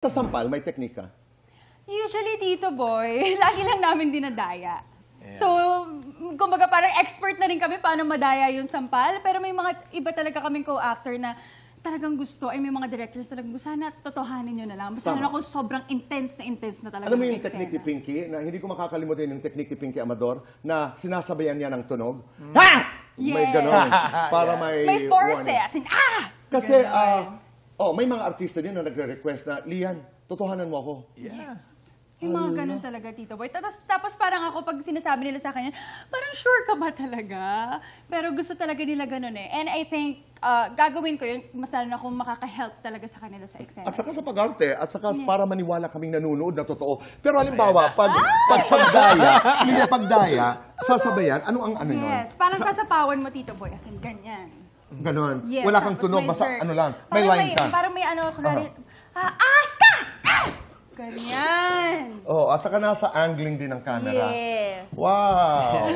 Sa sampal, may teknika. Usually, Tito Boy, lagi lang namin dinadaya. Yeah. So, kumbaga parang expert na rin kami paano madaya yung sampal. Pero may mga iba talaga kaming co-actor na talagang gusto. Ay, may mga directors talagang gusto. Sana totohanin nyo na lang. Basta na kung sobrang intense na talaga. Alam mo yung technique ni Pinky, na hindi ko makakalimutan yung technique ni Pinky Amador, na sinasabayan niya ng tunog. Ha! Yes. May ganon. Para may force warning. as in, ah! Kasi, may mga artista din na nagre-request na, Lian, totohanan mo ako. Yes. Yung mga ganun talaga, Tito Boy. Tapos parang ako, pag sinasabi nila sa akin, parang sure ka ba talaga? Pero gusto talaga nila ganun eh. And I think, gagawin ko yun, mas lalo na kung makaka-help talaga sa kanila sa eksena. At saka sa pag-arte, at saka para maniwala kaming nanonood na totoo. Pero halimbawa, pagdaya, sasabayan, ano ang ano yun? Yes, parang sasapawan mo, Tito Boy, as in ganyan. Ganon. Yes, Wala kang tunog, basta ano lang, may line ka. Parang may ano, kunwari, Aska! Ganyan. At saka nasa angling din ng camera. Yes. Wow!